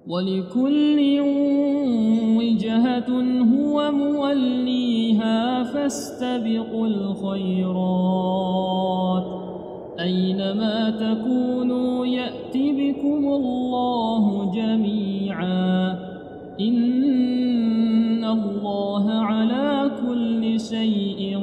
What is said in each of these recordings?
ولكل وجهة هو موليها فاستبقوا الخيرات أينما تكونوا يأت بكم الله جميعا إن الله على كل شيء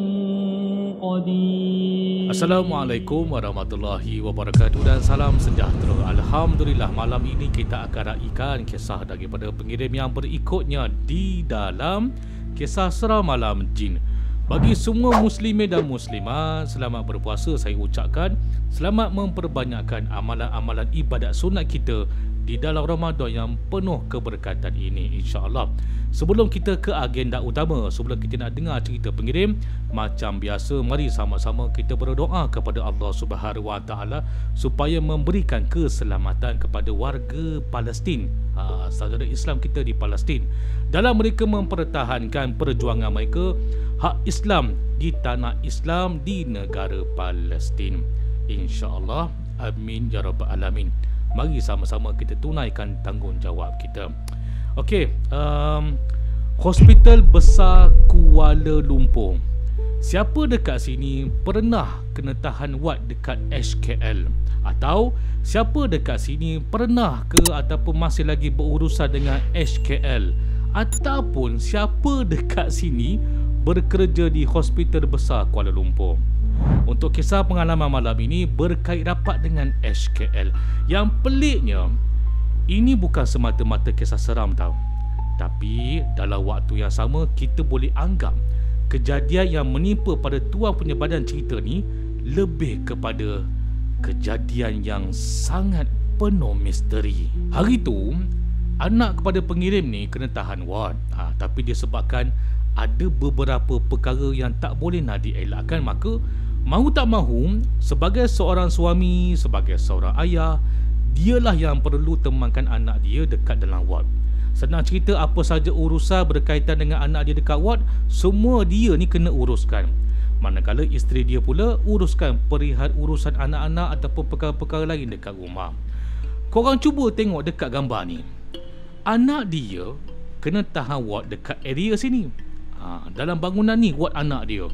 قدير. Assalamualaikum warahmatullahi wabarakatuh dan salam sejahtera. Alhamdulillah, malam ini kita akan raikan kisah daripada pengirim yang berikutnya di dalam Kisah Seram Malam Jin. Bagi semua muslimin dan muslimat, selamat berpuasa saya ucapkan. Selamat memperbanyakkan amalan-amalan ibadat sunat kita di dalam Ramadan yang penuh keberkatan ini, insya-Allah. Sebelum kita ke agenda utama, sebelum kita nak dengar cerita pengirim, macam biasa mari sama-sama kita berdoa kepada Allah Subhanahu Wa Taala supaya memberikan keselamatan kepada warga Palestin, saudara Islam kita di Palestin, dalam mereka mempertahankan perjuangan mereka hak Islam di tanah Islam di negara Palestin, insya-Allah. Amin ya rabbal alamin. Mari sama-sama kita tunaikan tanggungjawab kita. Okey, Hospital Besar Kuala Lumpur. Siapa dekat sini pernah kena tahan wad dekat HKL? Atau siapa dekat sini pernah ke ataupun masih lagi berurusan dengan HKL? Ataupun siapa dekat sini bekerja di Hospital Besar Kuala Lumpur? Untuk kisah pengalaman malam ini berkait rapat dengan HKL. Yang peliknya, ini bukan semata-mata kisah seram tau, tapi dalam waktu yang sama kita boleh anggap kejadian yang menimpa pada tuan punya badan cerita ni lebih kepada kejadian yang sangat penuh misteri. Hari tu anak kepada pengirim ni kena tahan wad, tapi disebabkan ada beberapa perkara yang tak boleh nak dielakkan, maka mahu tak mahu sebagai seorang suami, sebagai seorang ayah, dialah yang perlu temankan anak dia dekat dalam ward. Senang cerita, apa saja urusan berkaitan dengan anak dia dekat ward, semua dia ni kena uruskan. Manakala isteri dia pula uruskan perihal urusan anak-anak ataupun perkara-perkara lain dekat rumah. Korang cuba tengok dekat gambar ni. Anak dia kena tahan ward dekat area sini. Dalam bangunan ni ward anak dia.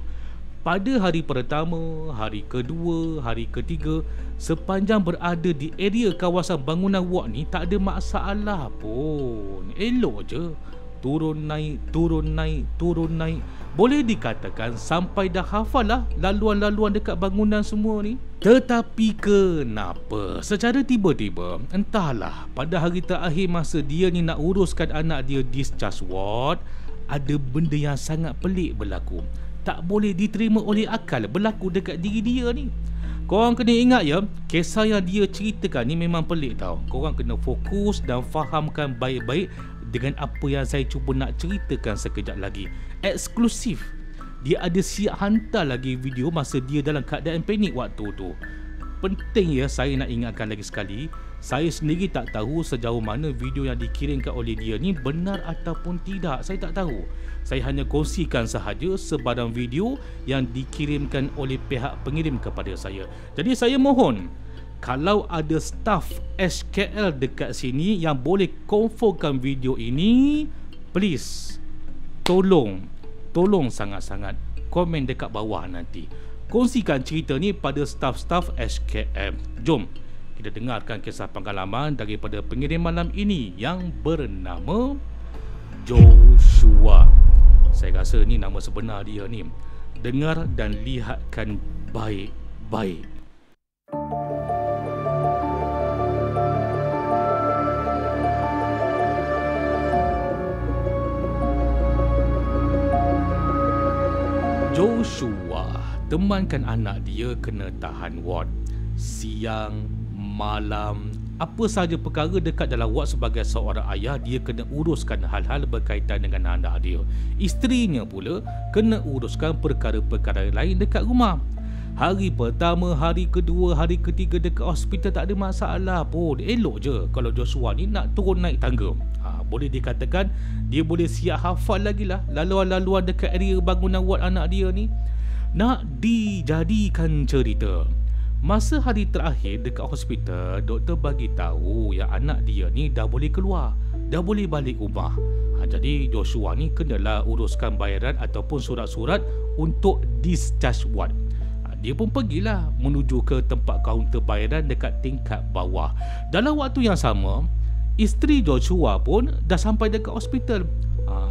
Pada hari pertama, hari kedua, hari ketiga, sepanjang berada di area kawasan bangunan ward ni tak ada masalah pun. Elok je. Turun naik, turun naik, turun naik. Boleh dikatakan sampai dah hafal lah laluan-laluan dekat bangunan semua ni. Tetapi kenapa secara tiba-tiba, entahlah, pada hari terakhir masa dia ni nak uruskan anak dia discharge ward, ada benda yang sangat pelik berlaku. Tak boleh diterima oleh akal berlaku dekat diri dia ni. Korang kena ingat ya, kisah yang dia ceritakan ni memang pelik tau. Korang kena fokus dan fahamkan baik-baik dengan apa yang saya cuba nak ceritakan sekejap lagi. Eksklusif. Dia ada siap hantar lagi video masa dia dalam keadaan panik waktu tu. Penting ya, saya nak ingatkan lagi sekali, saya sendiri tak tahu sejauh mana video yang dikirimkan oleh dia ni benar ataupun tidak. Saya tak tahu. Saya hanya kongsikan sahaja sebarang video yang dikirimkan oleh pihak pengirim kepada saya. Jadi saya mohon, kalau ada staf HKL dekat sini yang boleh confirmkan video ini, please tolong sangat-sangat komen dekat bawah nanti. Kongsikan cerita ni pada staf-staf HKM. Jom kita dengarkan kisah pengalaman daripada pengirim malam ini yang bernama Joshua. Saya rasa ni nama sebenar dia ni. Dengar dan lihatkan baik-baik. Joshua temankan anak dia kena tahan ward. Siang, malam, apa sahaja perkara dekat dalam ward sebagai seorang ayah, dia kena uruskan hal-hal berkaitan dengan anak dia. Isterinya pula kena uruskan perkara-perkara lain dekat rumah. Hari pertama, hari kedua, hari ketiga dekat hospital tak ada masalah pun. Elok je kalau Joshua ni nak turun naik tangga. Boleh dikatakan dia boleh siap hafal lagi lah laluan-laluan dekat area bangunan ward anak dia ni. Nak dijadikan cerita, Masa hari terakhir dekat hospital, doktor bagi tahu yang anak dia ni dah boleh keluar, dah boleh balik rumah. Jadi Joshua ni kenalah uruskan bayaran ataupun surat-surat untuk discharge ward. Dia pun pergilah menuju ke tempat kaunter bayaran dekat tingkat bawah. Dalam waktu yang sama, isteri Joshua pun dah sampai dekat hospital.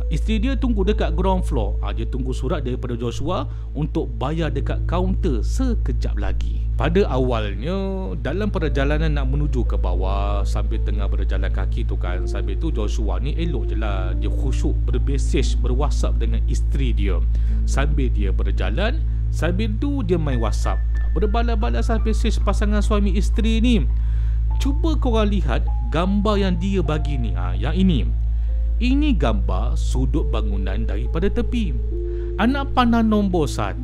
Isteri dia tunggu dekat ground floor. Dia tunggu surat daripada Joshua untuk bayar dekat kaunter sekejap lagi. Pada awalnya, dalam perjalanan nak menuju ke bawah, sambil tengah berjalan kaki tu kan, sambil tu Joshua ni elok je lah. Dia khusyuk berbesej, berwhatsapp dengan isteri dia. Sambil dia berjalan, sambil tu dia main WhatsApp, berbalas-balas mesej pasangan suami isteri ni. Cuba korang lihat gambar yang dia bagi ni. Yang ini. Ini gambar sudut bangunan daripada tepi. Anak panah nombor 1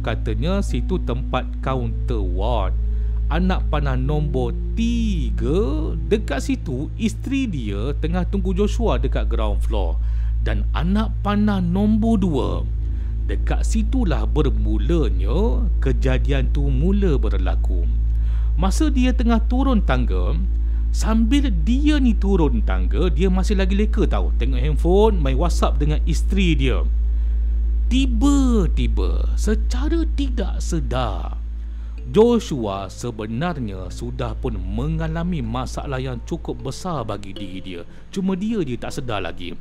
katanya situ tempat kaunter ward. Anak panah nombor 3 dekat situ isteri dia tengah tunggu Joshua dekat ground floor. Dan anak panah nombor 2, dekat situlah bermulanya kejadian tu mula berlaku. Masa dia tengah turun tangga, sambil dia ni turun tangga, dia masih lagi leka tau, tengok handphone, main WhatsApp dengan isteri dia. Tiba-tiba, secara tidak sedar, Joshua sebenarnya sudah pun mengalami masalah yang cukup besar bagi diri dia. Cuma dia tak sedar lagi.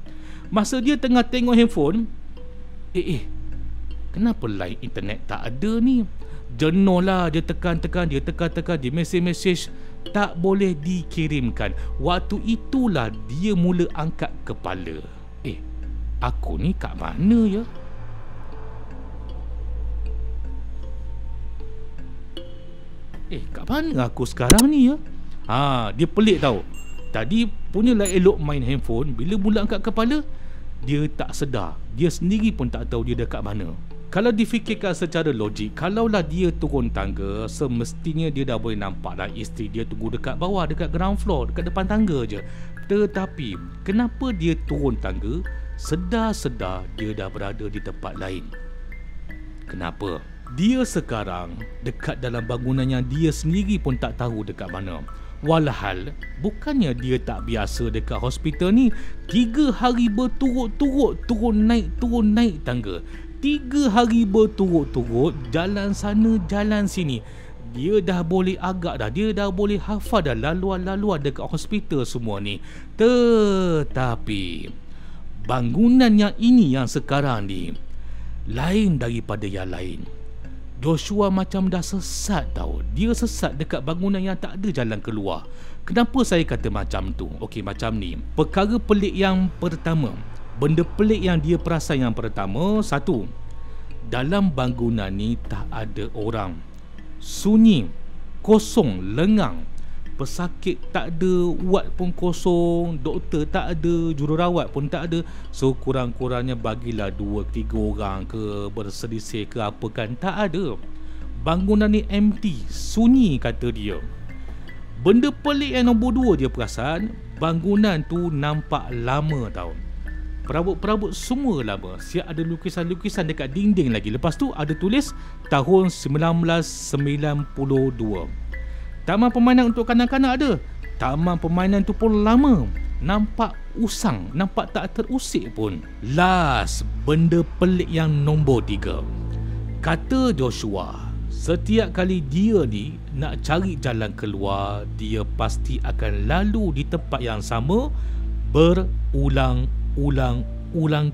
Masa dia tengah tengok handphone, kenapa line internet tak ada ni? Jenuh lah, dia tekan, dia mesej tak boleh dikirimkan. Waktu itulah dia mula angkat kepala. Aku ni kat mana ya? Kat mana aku sekarang ni ya? Dia pelik tau. Tadi punyalah elok main handphone, bila mula angkat kepala, dia tak sedar. Dia sendiri pun tak tahu dia dekat mana. Kalau difikirkan secara logik, kalaulah dia turun tangga, semestinya dia dah boleh nampak dah isteri dia tunggu dekat bawah, dekat ground floor, dekat depan tangga je. Tetapi, kenapa dia turun tangga, sedar-sedar dia dah berada di tempat lain? Kenapa? Dia sekarang dekat dalam bangunan yang dia sendiri pun tak tahu dekat mana. Walhal, bukannya dia tak biasa dekat hospital ni. 3 hari berturut-turut turun naik tangga. 3 hari berturut-turut jalan sana jalan sini. Dia dah boleh agak dah, dia dah boleh hafal dah laluan-laluan dekat hospital semua ni. Tetapi bangunan yang ini yang sekarang ni lain daripada yang lain. Joshua macam dah sesat tau. Dia sesat dekat bangunan yang tak ada jalan keluar. Kenapa saya kata macam tu? Okey, macam ni. Perkara pelik yang pertama, benda pelik yang dia perasan yang pertama, 1, dalam bangunan ni tak ada orang. Sunyi, kosong, lengang. Pesakit tak ada, ward pun kosong, doktor tak ada, jururawat pun tak ada. So kurang-kurangnya bagilah 2-3 orang ke berselisih ke apa kan, tak ada. Bangunan ni empty, sunyi kata dia. Benda pelik yang nombor 2 dia perasan, bangunan tu nampak lama tau. Perabot-perabot semua lama. Siap ada lukisan-lukisan dekat dinding lagi. Lepas tu ada tulis tahun 1992. Taman permainan untuk kanak-kanak ada. Taman permainan tu pun lama. Nampak usang, nampak tak terusik pun. Last, benda pelik yang nombor 3. Kata Joshua, setiap kali dia ni nak cari jalan keluar, dia pasti akan lalu di tempat yang sama. Berulang-ulang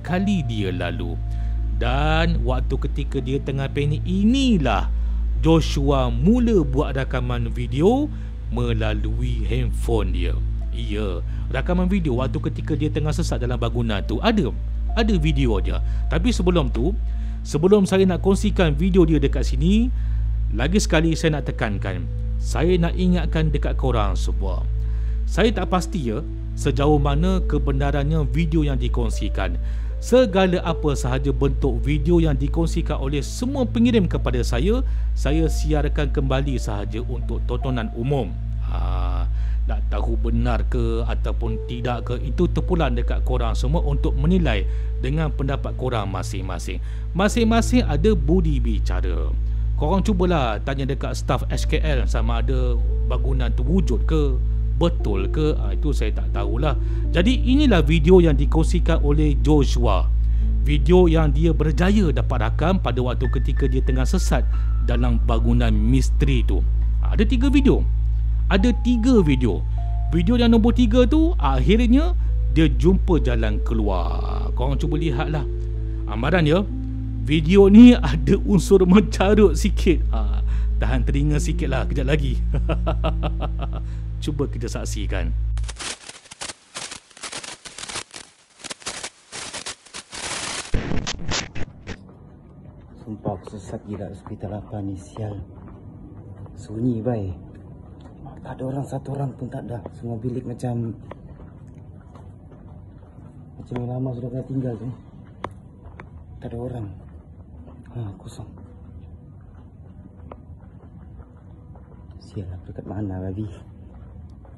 kali dia lalu. Dan waktu ketika dia tengah panik, inilah Joshua mula buat rakaman video melalui handphone dia. Ya, rakaman video waktu ketika dia tengah sesat dalam bangunan tu ada video dia. Tapi sebelum tu, sebelum saya nak kongsikan video dia dekat sini, lagi sekali saya nak tekankan, saya nak ingatkan dekat korang semua, saya tak pasti ya sejauh mana kebenarannya video yang dikongsikan. Segala apa sahaja bentuk video yang dikongsikan oleh semua pengirim kepada saya siarkan kembali sahaja untuk tontonan umum. Nak tahu benar ke ataupun tidak ke, itu terpulang dekat korang semua untuk menilai dengan pendapat korang masing-masing. Masing-masing ada budi bicara. Korang cubalah tanya dekat staff SKL sama ada bangunan tu wujud ke, betul ke, itu saya tak tahulah. Jadi inilah video yang dikongsikan oleh Joshua. Video yang dia berjaya dapat rakam pada waktu ketika dia tengah sesat dalam bangunan misteri tu. Ada 3 video. Ada 3 video. Video yang nombor 3 tu akhirnya dia jumpa jalan keluar. Korang cuba lihatlah. Amaran ya, video ni ada unsur mencarut sikit. Tahan telinga sikit lah, kejap lagi. Cuba kita saksikan. Sumpah aku sesat gila hospital apa ni, sial. Sunyi baik. Tak ada orang, satu orang pun tak ada. Semua bilik macam yang lama sudah kena tinggal tu. Tak ada orang. Kosong. Sial, aku dekat mana babi?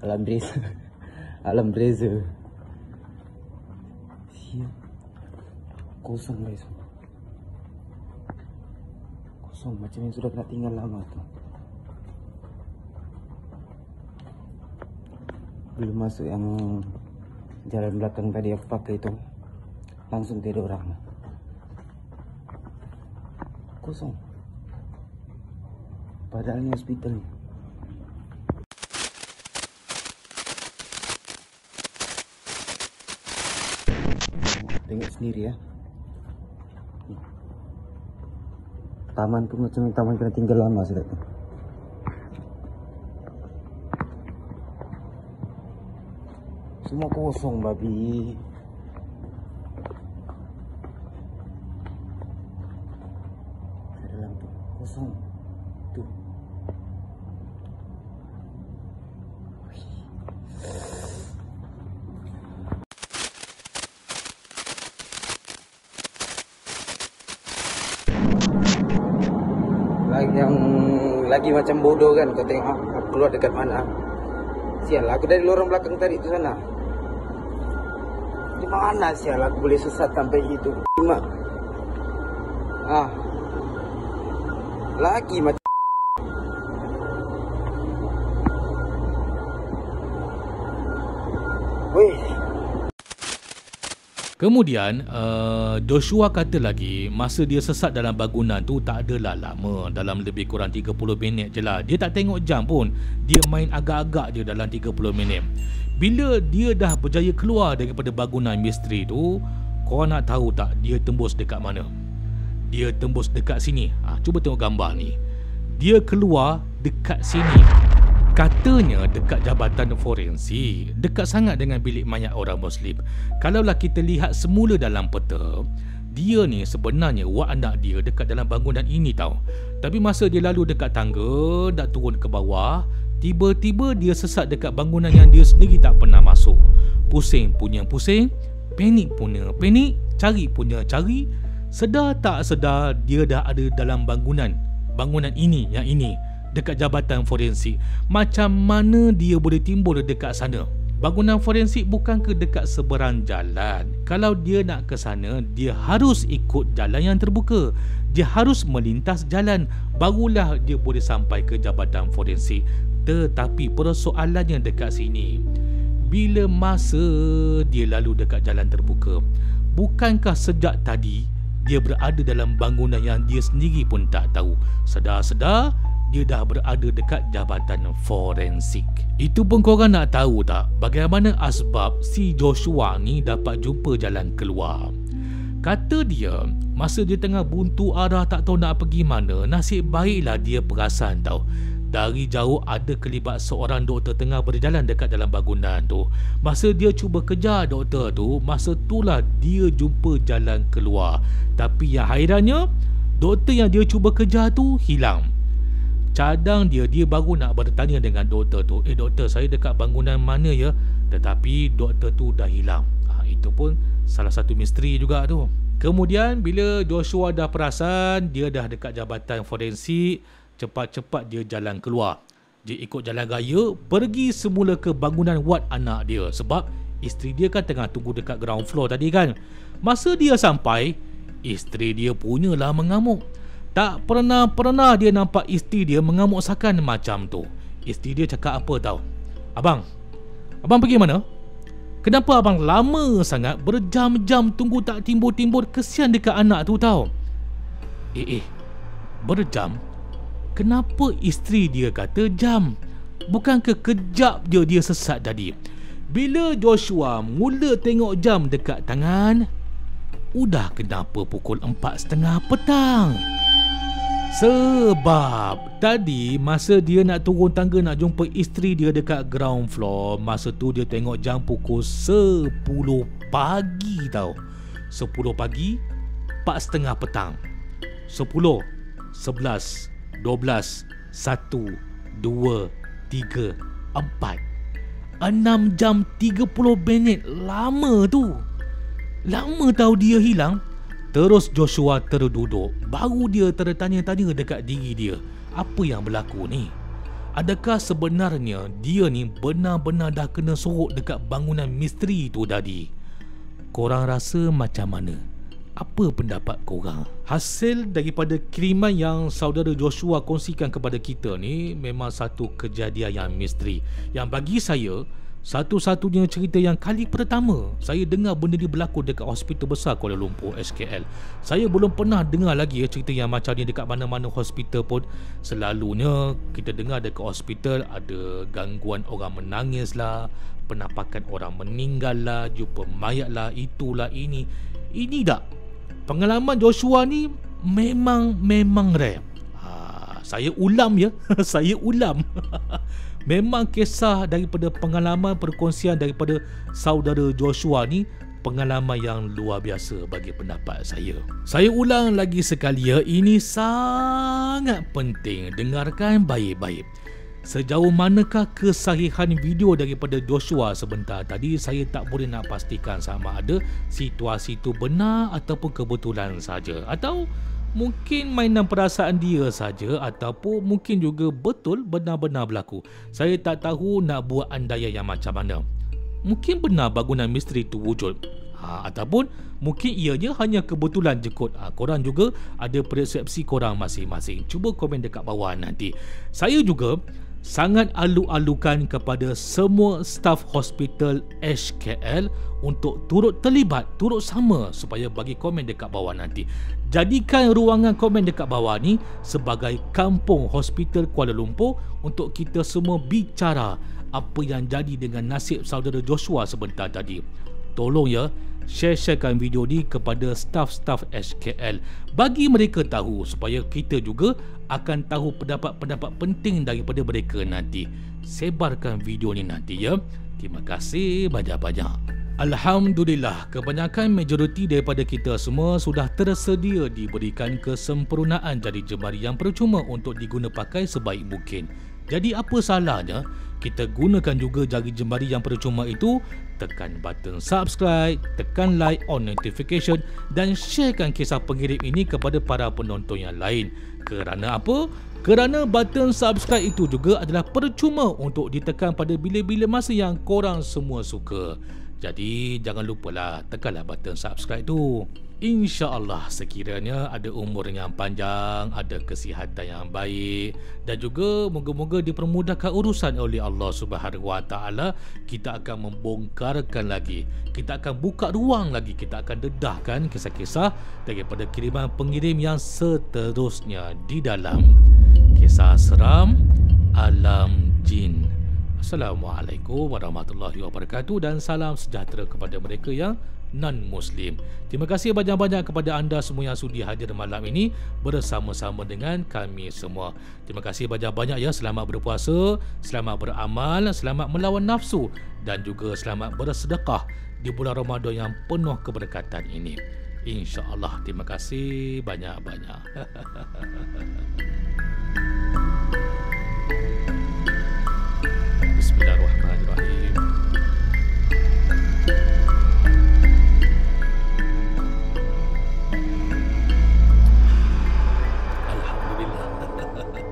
Alam Breza. Alam Breza. Sial. Kosong guys. Kosong macam yang sudah kena tinggal lama tu. Belum masuk yang jalan belakang tadi aku pakai itu. Langsung tiada orang. Kosong. Padahal ni hospital ni. Tengok sendiri ya. Taman pun macam taman kena tinggal lama sudah tu. Semua kosong babi. Kosong tu. Yang lagi macam bodoh kan, kau tengok aku keluar dekat mana. Sial, aku dari lorong belakang tadi tu sana. Di mana sial aku boleh sesat sampai itu? Lagi macam weh. Kemudian Joshua kata lagi, masa dia sesat dalam bangunan tu tak adalah lama, dalam lebih kurang 30 minit je lah. Dia tak tengok jam pun, dia main agak-agak je dalam 30 minit. Bila dia dah berjaya keluar daripada bangunan misteri tu, korang nak tahu tak dia tembus dekat mana? Dia tembus dekat sini. Cuba tengok gambar ni. Dia keluar dekat sini. Katanya dekat jabatan forensik, dekat sangat dengan bilik mayat orang Muslim. Kalaulah kita lihat semula dalam peta, dia ni sebenarnya wak anak dia dekat dalam bangunan ini tau. Tapi masa dia lalu dekat tangga, nak turun ke bawah, tiba-tiba dia sesat dekat bangunan yang dia sendiri tak pernah masuk. Pusing punya pusing, panik punya panik, cari punya cari. Sedar tak sedar dia dah ada dalam bangunan ini, yang ini, dekat jabatan forensik. Macam mana dia boleh timbul dekat sana? Bangunan forensik bukan ke dekat seberang jalan? Kalau dia nak ke sana, dia harus ikut jalan yang terbuka. Dia harus melintas jalan, barulah dia boleh sampai ke jabatan forensik. Tetapi persoalannya dekat sini, bila masa dia lalu dekat jalan terbuka, bukankah sejak tadi dia berada dalam bangunan yang dia sendiri pun tak tahu? Sedar-sedar dia dah berada dekat jabatan forensik. Itu pun korang nak tahu tak bagaimana asbab si Joshua ni dapat jumpa jalan keluar? Kata dia, masa dia tengah buntu arah tak tahu nak pergi mana, nasib baiklah dia perasan tau. Dari jauh ada kelibat seorang doktor tengah berjalan dekat dalam bangunan tu. Masa dia cuba kejar doktor tu, masa itulah dia jumpa jalan keluar. Tapi yang hairannya, doktor yang dia cuba kejar tu hilang. Cadang dia baru nak bertanya dengan doktor tu, doktor, saya dekat bangunan mana ya? Tetapi doktor tu dah hilang. Itu pun salah satu misteri juga tu. Kemudian bila Joshua dah perasan dia dah dekat jabatan forensik, cepat-cepat dia jalan keluar. Dia ikut jalan raya, pergi semula ke bangunan wad anak dia. Sebab isteri dia kan tengah tunggu dekat ground floor tadi kan. Masa dia sampai, isteri dia punyalah mengamuk. Tak pernah dia nampak isteri dia mengamuk-sakan macam tu. Isteri dia cakap apa tahu? Abang pergi mana? Kenapa abang lama sangat, berjam-jam tunggu tak timbul-timbul? Kesian dekat anak tu tahu. Berjam? Kenapa isteri dia kata jam? Bukankah kejap je dia sesat tadi? Bila Joshua mula tengok jam dekat tangan, udah kenapa pukul 4.30 petang. Sebab tadi masa dia nak turun tangga nak jumpa isteri dia dekat ground floor, masa tu dia tengok jam pukul 10 pagi tau. 10 pagi, 4.30 petang. 10, 11, 12, 1, 2, 3, 4. 6 jam 30 minit. Lama tu. Lama tahu dia hilang. Terus Joshua terduduk. Baru dia tertanya-tanya dekat diri dia, apa yang berlaku ni? Adakah sebenarnya dia ni benar-benar dah kena sorok dekat bangunan misteri tu tadi? Korang rasa macam mana? Apa pendapat korang? Hasil daripada kiriman yang saudara Joshua kongsikan kepada kita ni memang satu kejadian yang misteri, yang bagi saya satu-satunya cerita yang kali pertama saya dengar benda ni berlaku dekat Hospital Besar Kuala Lumpur HKL. Saya belum pernah dengar lagi cerita yang macam ni dekat mana-mana hospital pun. Selalunya kita dengar dekat hospital ada gangguan orang menangis lah, penampakan orang meninggal lah, jumpa mayat lah, itulah ini. Ini tak. Pengalaman Joshua ni memang rare. Saya ulam ya. Saya ulam. Memang kisah daripada pengalaman perkongsian daripada saudara Joshua ni pengalaman yang luar biasa bagi pendapat saya. Saya ulang lagi sekali ya, ini sangat penting, dengarkan baik-baik. Sejauh manakah kesahihan video daripada Joshua sebentar tadi, saya tak boleh nak pastikan sama ada situasi itu benar ataupun kebetulan saja, atau mungkin mainan perasaan dia saja, ataupun mungkin juga betul benar-benar berlaku. Saya tak tahu nak buat andaian yang macam mana. Mungkin benar bangunan misteri itu wujud, ataupun mungkin ianya hanya kebetulan je kot. Korang juga ada persepsi korang masing-masing. Cuba komen dekat bawah nanti. Saya juga sangat alu-alukan kepada semua staf hospital HKL untuk turut terlibat, turut sama supaya bagi komen dekat bawah nanti. Jadikan ruangan komen dekat bawah ni sebagai kampung hospital Kuala Lumpur untuk kita semua bicara apa yang jadi dengan nasib saudara Joshua sebentar tadi. Tolong ya, sharekan video ni kepada staf-staf HKL, bagi mereka tahu supaya kita juga akan tahu pendapat-pendapat penting daripada mereka nanti. Sebarkan video ni nanti ya. Terima kasih banyak-banyak. Alhamdulillah, kebanyakan majoriti daripada kita semua sudah tersedia diberikan kesempurnaan jari jemari yang percuma untuk diguna pakai sebaik mungkin. Jadi apa salahnya kita gunakan juga jari jemari yang percuma itu? Tekan button subscribe, tekan like, on notification dan sharekan kisah pengirim ini kepada para penonton yang lain. Kerana apa? Kerana button subscribe itu juga adalah percuma untuk ditekan pada bila-bila masa yang korang semua suka. Jadi jangan lupalah tekanlah button subscribe tu. InsyaAllah sekiranya ada umur yang panjang, ada kesihatan yang baik, dan juga moga-moga dipermudahkan urusan oleh Allah Subhanahu Wa Taala, kita akan membongkarkan lagi, kita akan buka ruang lagi, kita akan dedahkan kisah-kisah daripada kiriman pengirim yang seterusnya di dalam Kisah Seram Alam Jin. Assalamualaikum warahmatullahi wabarakatuh dan salam sejahtera kepada mereka yang non-Muslim. Terima kasih banyak-banyak kepada anda semua yang sudi hadir malam ini bersama-sama dengan kami semua. Terima kasih banyak-banyak ya. Selamat berpuasa, selamat beramal, selamat melawan nafsu dan juga selamat bersedekah di bulan Ramadan yang penuh keberkatan ini. InsyaAllah. Terima kasih banyak-banyak. Bismillahirrahmanirrahim.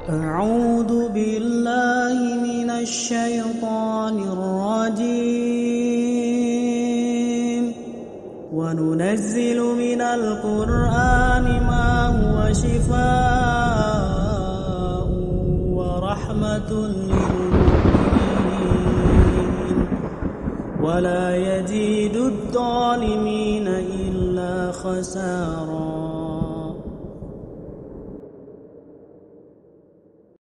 أعوذ بالله من الشيطان الرجيم وننزل من القرآن ما هو شفاء ورحمة للمؤمنين ولا يزيد الظالمين إلا خسارا.